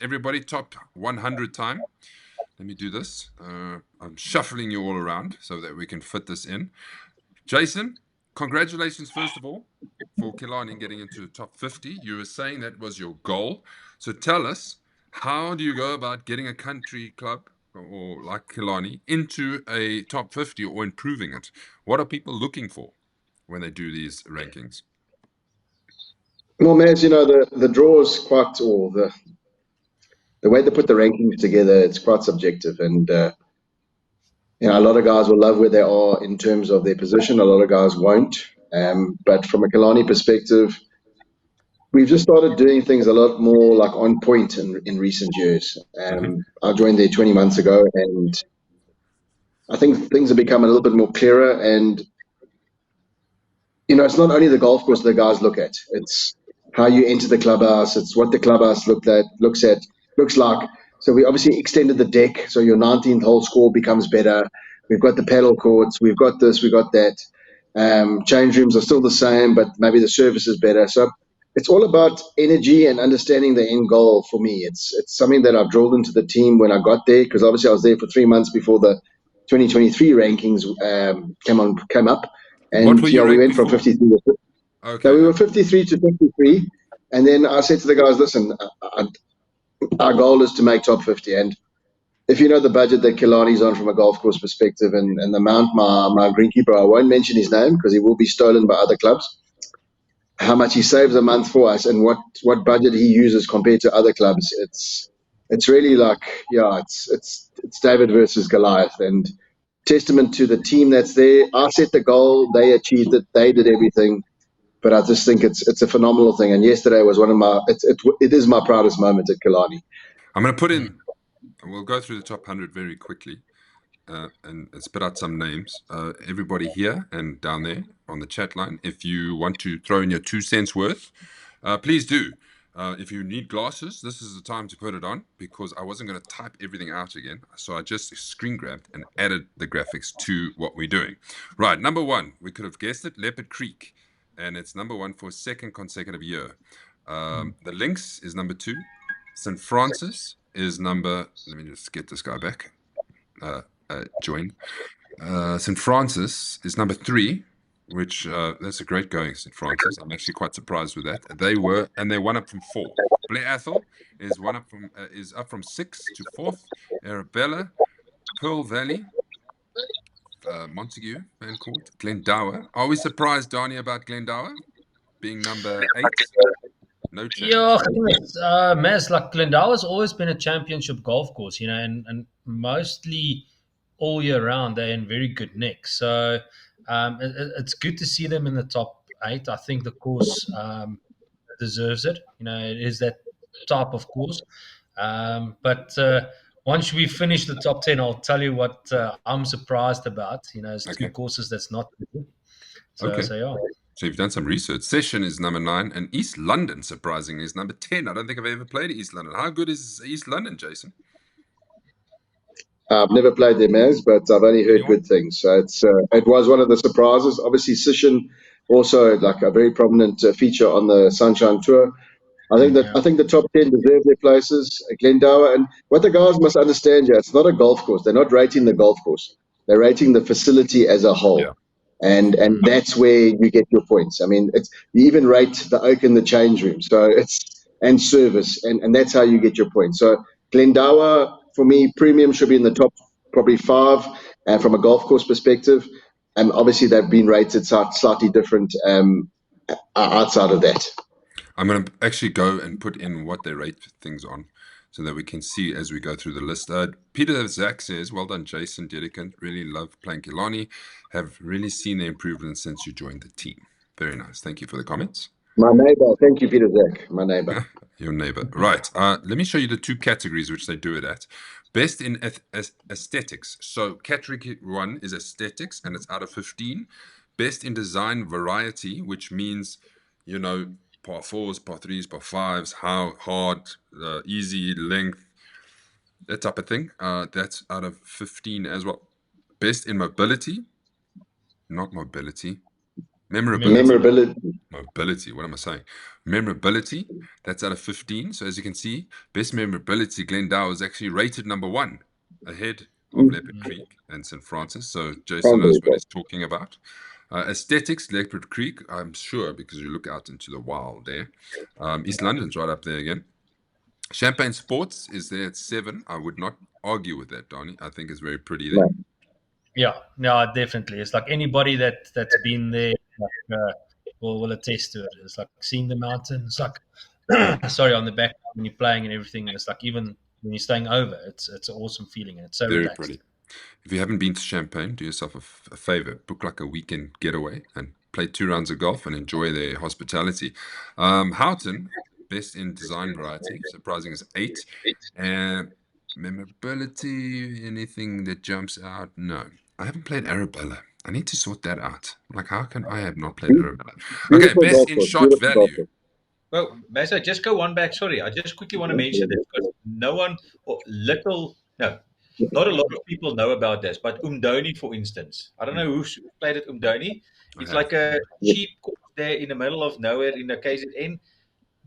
Everybody, top 100 time. Let me do this. I'm shuffling you all around so that we can fit this in. Jason, congratulations, first of all, for Killarney getting into the top 50. You were saying that was your goal. So tell us, how do you go about getting a country club or like Killarney into a top 50 or improving it? What are people looking for when they do these rankings? Well, Maz, the draw is quite, or the way they put the rankings together, it's quite subjective. And, a lot of guys will love where they are in terms of their position. A lot of guys won't. But from a Kalani perspective, we've just started doing things a lot more like on point in recent years. I joined there 20 months ago, and I think things have become a little bit more clearer. And, it's not only the golf course that guys look at, it's how you enter the clubhouse, it's what the clubhouse looks like. So we obviously extended the deck, so your 19th hole score becomes better. We've got the paddle courts, we've got this, we've got that. Change rooms are still the same, but maybe the service is better. So it's all about energy and understanding the end goal for me. It's something that I've drilled into the team when I got there, because obviously I was there for 3 months before the 2023 rankings came up. And What were you we ranked went from before? 53. Okay. So we were 53 to 53. And then I said to the guys, listen, our goal is to make top 50. And if you know the budget that Killarney's on from a golf course perspective, and the amount my greenkeeper, I won't mention his name because he will be stolen by other clubs, how much he saves a month for us and what budget he uses compared to other clubs, it's really like, it's David versus Goliath. And testament to the team that's there. I set the goal, they achieved it, they did everything. But I just think it's a phenomenal thing. And yesterday was one of it is my proudest moment at Killarney. I'm going to put in, we'll go through the top 100 very quickly and spit out some names. Everybody here and down there on the chat line, if you want to throw in your 2 cents worth, please do. If you need glasses, this is the time to put it on, because I wasn't going to type everything out again. So I just screen grabbed and added the graphics to what we're doing. Right, number 1, we could have guessed it, Leopard Creek. And it's number 1 for a second consecutive year. The Lynx is number 2. St. Francis is number, let me just get this guy back. Join. St. Francis is number 3, which that's a great going, St. Francis. I'm actually quite surprised with that. They're one up from 4. Blair Athol is up from 6 to 4th. Arabella, Pearl Valley, Montague, Van Court, Glendower. Are we surprised, Donnie, about Glendower being number 8? No change. Yeah, Maz, like Glendower's always been a championship golf course, and mostly all year round they're in very good nick. So it's good to see them in the top 8. I think the course deserves it. It is that type of course. But once we finish the top 10, I'll tell you what I'm surprised about. It's 2 courses that's not good. So yeah. So you've done some research. Session is number 9, and East London, surprisingly, is number 10. I don't think I've ever played East London. How good is East London, Jason? I've never played there, Maz, but I've only heard good things. So it was one of the surprises. Obviously, Session also like a very prominent feature on the Sunshine Tour. I think the top 10 deserve their places. Glendower, and what the guys must understand here, it's not a golf course. They're not rating the golf course. They're rating the facility as a whole. Yeah. And that's where you get your points. I mean, you even rate the oak and the change room. So and service, and that's how you get your points. So Glendower, for me, premium should be in the top probably 5, and from a golf course perspective. And obviously they've been rated slightly different outside of that. I'm going to actually go and put in what they rate things on, so that we can see as we go through the list. Peter Zach says, well done, Jason, Dedicant. Really love playing Killarney. Have really seen the improvement since you joined the team. Very nice. Thank you for the comments. My neighbor. Thank you, Peter Zach. My neighbor. Your neighbor. Right. Let me show you the 2 categories which they do it at. Best in aesthetics. So category 1 is aesthetics, and it's out of 15. Best in design variety, which means, par 4s, par 3s, par 5s, how hard, easy, length, that type of thing. That's out of 15 as well. Best in mobility, not mobility. Memorability. Mobility, what am I saying? Memorability, that's out of 15. So as you can see, best memorability, Glendower is actually rated number 1, ahead of Leopard Creek and St. Francis. So Jason knows what he's talking about. Aesthetics, Leopard Creek, I'm sure, because you look out into the wild there. East London's right up there again. Champagne Sports is there at 7. I would not argue with that, Donnie. I think it's very pretty there. Yeah, no, definitely. It's like anybody that's been there will attest to it. It's like seeing the mountain. It's like sorry, on the back when you're playing and everything. It's like even when you're staying over, it's an awesome feeling and it's so Very relaxed. pretty. If you haven't been to Champagne, do yourself a favor. Book like a weekend getaway and play 2 rounds of golf and enjoy their hospitality. Houghton, best in design variety, surprising is 8. And memorability, anything that jumps out? No. I haven't played Arabella. I need to sort that out. Like, how can I have not played Arabella? Okay, best in shot value. Well, Mesa, just go one back. Sorry, I just quickly want to mention this because no one, or little, no, not a lot of people know about this. But Umdoni, for instance, I don't know who's played at Umdoni. It's like a cheap course there in the middle of nowhere in the KZN.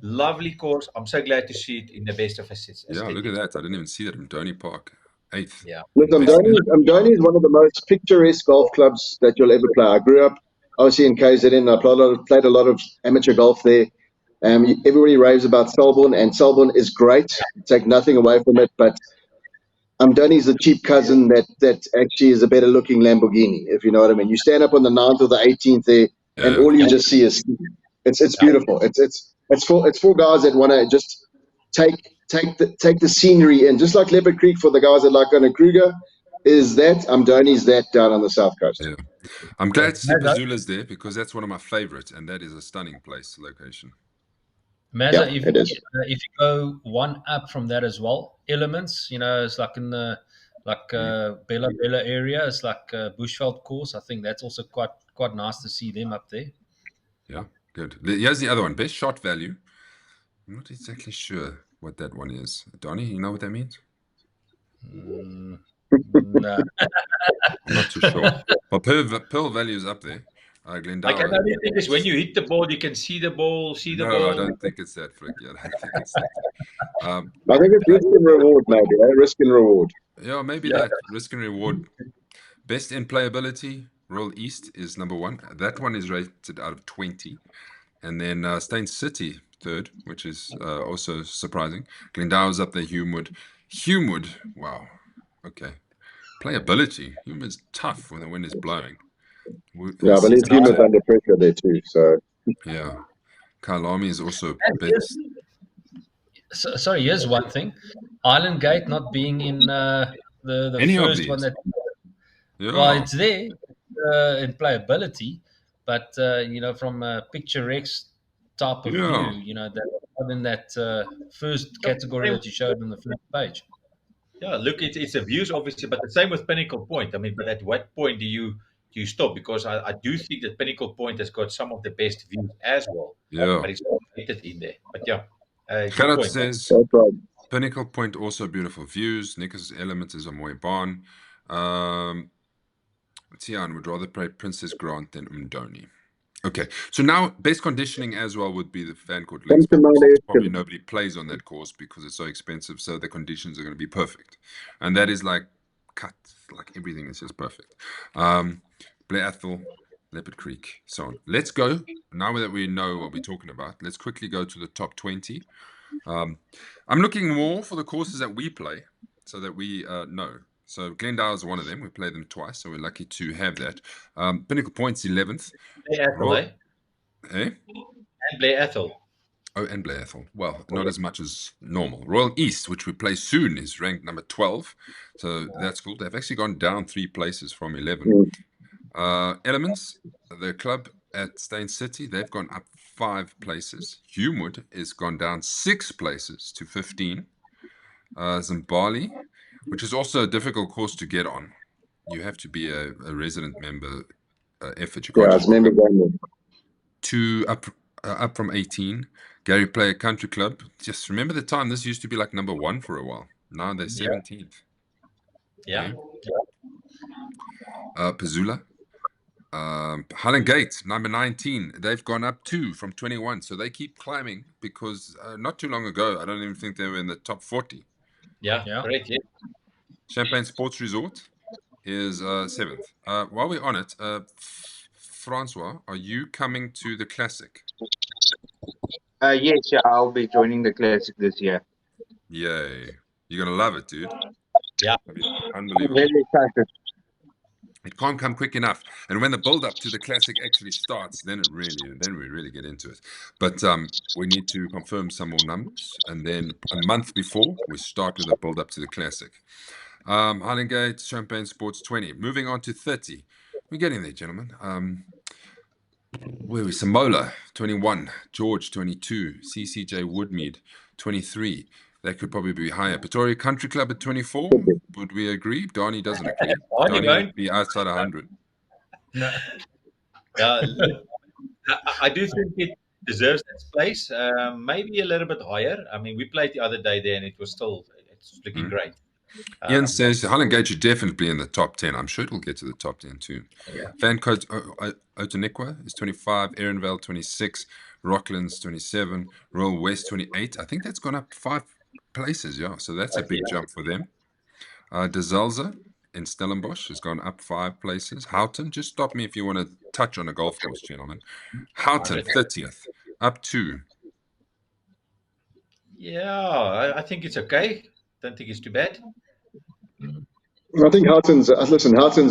Lovely course. I'm so glad to see it in the best of aesthetics. Yeah, look at that. I didn't even see that in Umdoni Park. 8th. Yeah. Look, Umdoni is one of the most picturesque golf clubs that you'll ever play. I grew up obviously in KZN. I played a lot of amateur golf there. Everybody raves about Selborne, and Selborne is great. Take nothing away from it, but Umdoni is the cheap cousin that actually is a better looking Lamborghini, if you know what I mean. You stand up on the 9th or the 18th there, and all you just see is it's beautiful. It's for guys that want to just take the scenery in, just like Leopard Creek for the guys that like going to Kruger. Is that Umdoni's that down on the south coast? Yeah, I'm glad to see Pazula's there because that's one of my favorites, and that is a stunning place location. Mazza, if you go one up from that as well, Elements, it's like in the Bella area. It's like a Bushveld course. I think that's also quite nice to see them up there. Yeah, good. Here's the other one, best shot value. I'm not exactly sure what that one is. Donnie, you know what that means? No. I'm not too sure. But Pearl value is up there. Glendower. Like I don't think is when you hit the ball, you can see the ball, No, I don't think it's that, Flick. Yeah, I don't think it's that. I think it's risk and reward, maybe. Risk and reward. Yeah, maybe that. Risk and reward. Best in playability, Royal East is number 1. That one is rated out of 20. And then Stain City, 3rd, which is also surprising. Glendower's up there, Humewood, wow. Okay. Playability. Humewood's tough when the wind is blowing. Yeah, I believe Humewood's under pressure there too. So yeah. Kailami is also best. Sorry, here's one thing. Island Gate not being in the Any first one that... Yeah. Well, it's there in playability, but, from a picturesque type of view, that in that first category that you showed on the first page. Yeah, look, it's the views, obviously, but the same with Pinnacle Point. I mean, but at what point do you stop? Because I do think that Pinnacle Point has got some of the best views as well. Yeah. But it's not rated in there. But yeah. Gerard says, Pinnacle Point also beautiful views. Nicholas Element is a Moy Barn. Tian would rather play Princess Grant than Umdoni. Okay, so now best conditioning as well would be the Fancourt Links. Probably nobody plays on that course because it's so expensive, so the conditions are going to be perfect. And that is like cut, like everything is just perfect. Blair Athol, Leopard Creek, so on. Let's go, now that we know what we're talking about, let's quickly go to the top 20. I'm looking more for the courses that we play so that we know. So Glendower is one of them. We played them twice, so we're lucky to have that. Pinnacle Point's 11th. Blair Athol, eh? And Blair Athol. Oh, and Blair Athol. Well, not as much as normal. Royal East, which we play soon, is ranked number 12. So that's cool. They've actually gone down 3 places from 11. Elements, the club at Stain City, they've gone up 5 places. Humewood has gone down 6 places to 15. Zimbali, which is also a difficult course to get on. You have to be a resident member effort. You can't it's member only. 2 up from 18. Gary Player Country Club. Just remember the time this used to be like number 1 for a while. Now they're 17th. Yeah. Pazula. Highland Gate, number 19. They've gone up 2 from 21. So they keep climbing because not too long ago, I don't even think they were in the top 40. Yeah, Yeah. correct. Yeah. Champagne Sports Resort is 7th. While we're on it, Francois, are you coming to the Classic? Yes, yeah, I'll be joining the Classic this year. Yay. You're going to love it, dude. Yeah. I mean, I'm unbelievable. very excited. It can't come quick enough. And when the build-up to the Classic actually starts, then we really get into it. But we need to confirm some more numbers. And then a month before, we start with the build-up to the Classic. Highland Gate, Champagne Sports 20. Moving on to 30. We're getting there, gentlemen. Where are we? Samola, 21. George, 22. CCJ Woodmead, 23. That could probably be higher. Pretoria Country Club at 24. Would we agree? Donnie doesn't agree. Donnie would be outside 100. No. I do think it deserves its place. Maybe a little bit higher. I mean, we played the other day there, and it's looking great. Ian says Highland Gate should definitely be in the top 10. I'm sure it'll get to the top 10 too. Yeah. Van Coat Otaniqua is 25. Ehrenvale 26. Rocklands 27. Royal West 28. I think that's gone up 5 places. Yeah, so that's a big jump for them. De Zalze in Stellenbosch has gone up 5 places. Houghton, just stop me if you want to touch on a golf course, gentlemen. Houghton 30th, up 2. Yeah, I think it's okay. Don't think it's too bad. I think Houghton's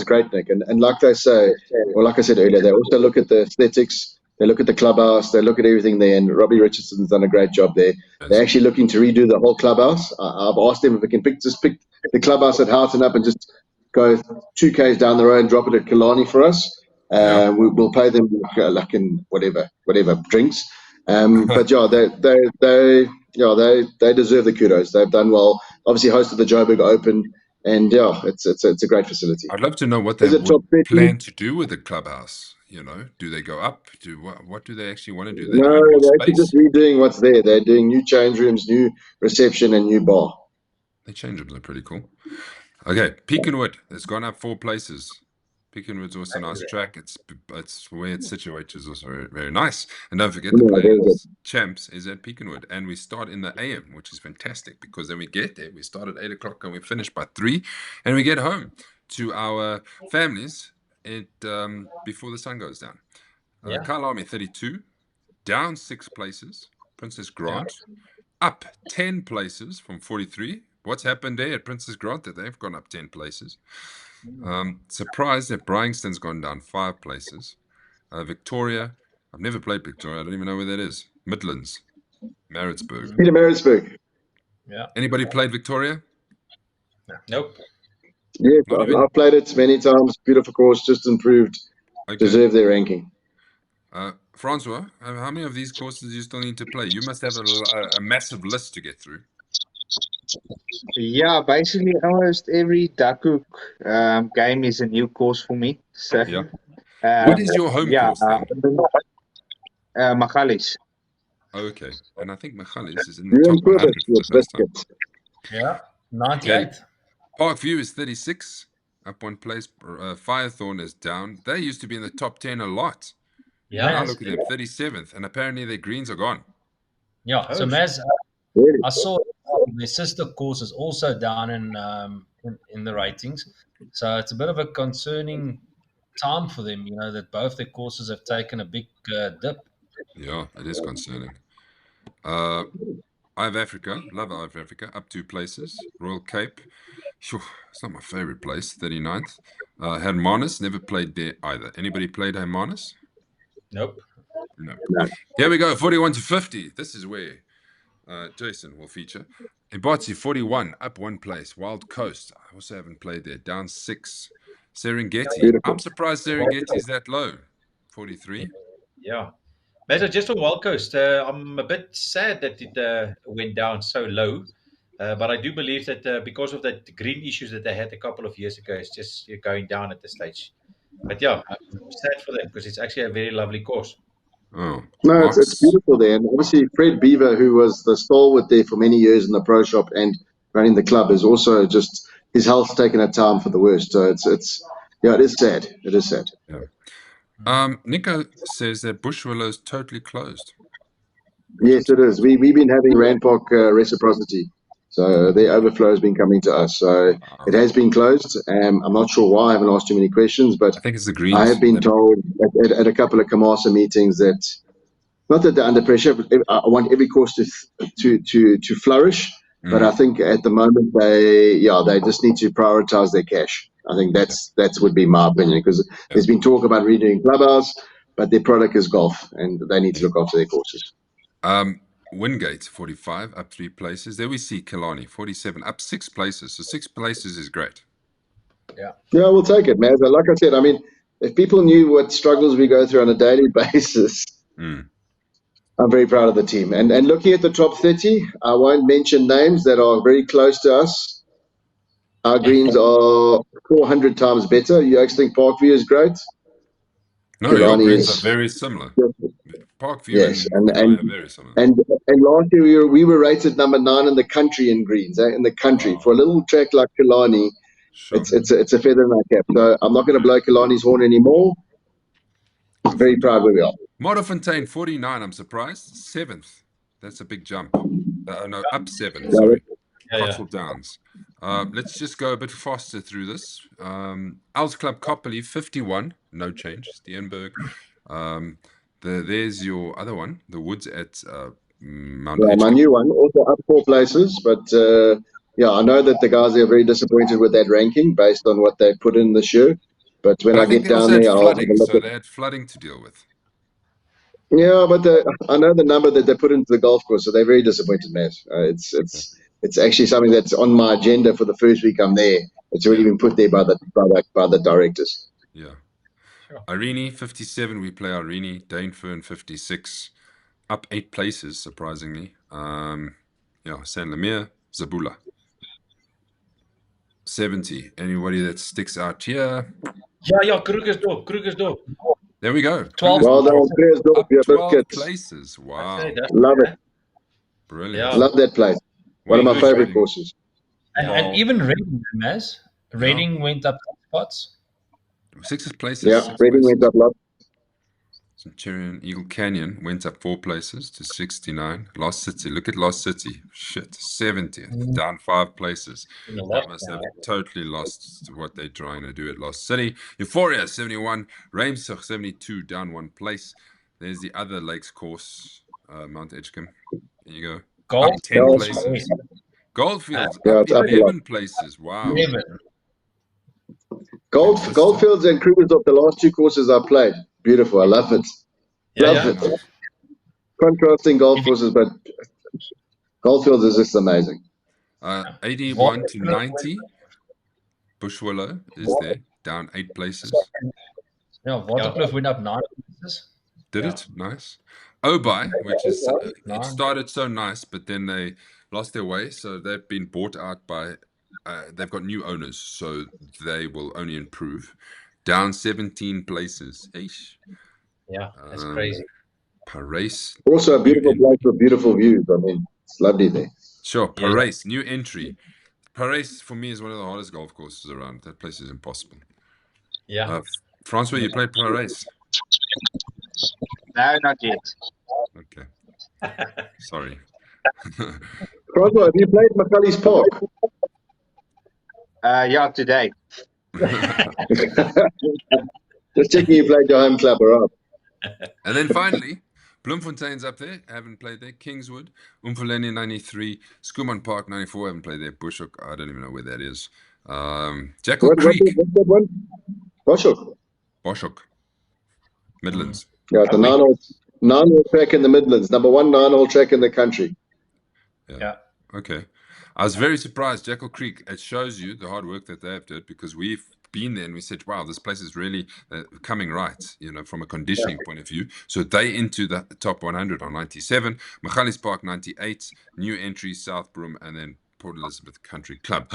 great, Nick. And like they say, or like I said earlier, they also look at the aesthetics, they look at the clubhouse, they look at everything there, and Robbie Richardson's done a great job there. They're actually looking to redo the whole clubhouse. I've asked them if we can pick the clubhouse at Houghton up and just go 2 Ks down the road and drop it at Killarney for us. We'll pay them like in whatever drinks. But yeah, they deserve the kudos. They've done well. Obviously hosted the Joburg Open, and yeah, it's a great facility. I'd love to know what they would plan to do with the clubhouse. You know, do they go up? What do they actually want to do? No, they're actually just redoing what's there. They're doing new change rooms, new reception, and new bar. The change rooms are pretty cool. Okay, Peakenwood has gone up 4 places. Peakenwood's also a nice track. It's where it's situated is also very, very nice. And don't forget the Players Champs is at Peakenwood. And we start in the AM, which is fantastic because then we get there. We start at 8 o'clock and we finish by 3. And we get home to our families before the sun goes down. Kyle Army 32, down 6 places. Princess Grant up 10 places from 43. What's happened there at Princess Grant that they've gone up 10 places? Surprised that Bryanston's gone down 5 places. Victoria, I've never played Victoria. I don't even know where that is. Midlands, Maritzburg. Peter Maritzburg. Yeah. Anybody played Victoria? Nope. Yes, I've played it many times. Beautiful course, just improved. Okay. Deserve their ranking. Francois, how many of these courses do you still need to play? You must have a massive list to get through. Yeah, basically almost every Duckhook game is a new course for me. So, what is your home course then? Magalies. Okay, and I think Magalies is in the top 100 for the first time. Yeah, 98. Okay. Parkview is 36, up 1 place. Firethorn is down. They used to be in the top 10 a lot. Yeah. Now look at them, 37th, and apparently their greens are gone. Yeah, so Maz, I saw their sister course is also down in the ratings. So it's a bit of a concerning time for them, that both their courses have taken a big dip. Yeah, it is concerning. Eye of Africa, love Eye of Africa, up 2 places. Royal Cape, it's not my favorite place, 39th. Hermanus, never played there either. Anybody played Hermanus? Nope. No. Here we go, 41 to 50. This is where Jason will feature. Imbatsi, 41, up 1 place. Wild Coast, I also haven't played there, down 6. Serengeti, Beautiful. I'm surprised Serengeti is that low, 43. Yeah. But just on Wild Coast, I'm a bit sad that it went down so low. But I do believe that because of the green issues that they had a couple of years ago, it's just going down at this stage. But yeah, I'm sad for them because it's actually a very lovely course. Oh, no, it's beautiful there. And obviously, Fred Beaver, who was the stalwart there for many years in the pro shop and running the club, is also just his health's taken a turn for the worst. So it is sad. It is sad. Yeah. Nico says that Bushwillow is totally closed. Yes, it is. We've been having Rand Park reciprocity. So the overflow has been coming to us. So it has been closed. I'm not sure why. I haven't asked too many questions, but I think it's the I greens. have been told at a couple of Kamasa meetings that not that they're under pressure, but I want every course to flourish. But I think at the moment they just need to prioritize their cash. I think that's would be my opinion, because there's been talk about redoing clubhouse, but their product is golf, and they need to look after their courses. Wingate 45 up 3 places. There we see Killarney 47 up 6 places. So 6 places is great. Yeah, we'll take it, man. Like I said, I mean, if people knew what struggles we go through on a daily basis, I'm very proud of the team. And looking at the top 30, I won't mention names that are very close to us. Our greens are 400 times better. You actually think Parkview is great? No, your greens are very similar. Parkview and Killarney are very similar. And last year we were rated number 9 in the country in greens, in the country. For a little track like Killarney, it's a feather in our cap. So I'm not going to blow Killarney's horn anymore. Very proud where we are. Modderfontein 49, I'm surprised. 7th. That's a big jump. No, up 7, sorry. Cotswold Downs. Let's just go a bit faster through this. Owls Club Copperley 51, no change. Steenberg. There's your other one, the Woods at Mount Edgecombe. My new one, also up 4 places, but I know that the guys are very disappointed with that ranking based on what they put in this year. But when I get down there, I'll have a look. So they had flooding to deal with. Yeah, but I know the number that they put into the golf course, so they're very disappointed, Matt. It's actually something that's on my agenda for the first week I'm there. It's already been put there by the directors. Yeah. Sure. Irene 57, we play Irene. Danefern 56, up 8 places, surprisingly. San Lemire, Zabula 70. Anybody that sticks out here? Yeah, Krugersdorp. There we go. 12. Well done, Krugersdorp. Up 12 places. Wow. Love it. Brilliant. Yeah. Love that place. One of my favorite courses. And even Reading, Maz. Reading went up 2 spots. 6 places. Yeah, Reading went up lots. Centurion, Eagle Canyon went up 4 places to 69. Lost City, look at Lost City. Shit, 70th, down 5 places. They must have totally lost what they're trying to do at Lost City. Euphoria, 71. Reimsig, 72, down 1 place. There's the other Lakes course, Mount Edgecombe. There you go. Up 10 places. Goldfields, up 11 places. Wow. 11. Goldfields and Krugersdorp, the last 2 courses I played. Beautiful. I love it. Love it. Contrasting golf courses, but Goldfields is just amazing. 81 to 90. Bushwillow is there, down 8 places. Yeah, Waterkloof went up 9 places. Did it? Nice. Obi, which is, it started so nice, but then they lost their way, so they've been bought out by, they've got new owners, so they will only improve. Down 17 places. Eesh. Yeah, that's crazy. Paris. Also a beautiful place with beautiful views. I mean, it's lovely there. Sure. Paris, new entry. Paris, for me, is one of the hardest golf courses around. That place is impossible. Yeah. Francois, you played Paris? No, not yet. Okay. Sorry. Francois, have you played Macaulay's Park? Yeah, today. Just checking you played your home club, all right. And then finally, Bloemfontein's up there. Haven't played there. Kingswood, Umfuleni 93, Schoeman Park 94. Haven't played there. Bushhook, I don't even know where that is. Jackal Creek. What's that one? Bushhook. Midlands. Yeah, the 9-hole track in the Midlands. Number 1 9-hole track in the country. Yeah. Okay. I was very surprised. Jackal Creek, it shows you the hard work that they have done, because we've been there and we said, wow, this place is really coming right, from a conditioning point of view. So they into the top 100 on 97, Macaulay's Park 98, new entry South Broom, and then Port Elizabeth Country Club.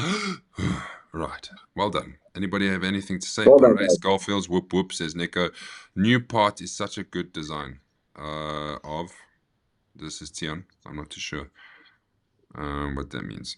Right. Well done. Anybody have anything to say? Race Goldfields, whoop whoop, says Nico. New part is such a good design of, this is Tian, I'm not too sure what that means.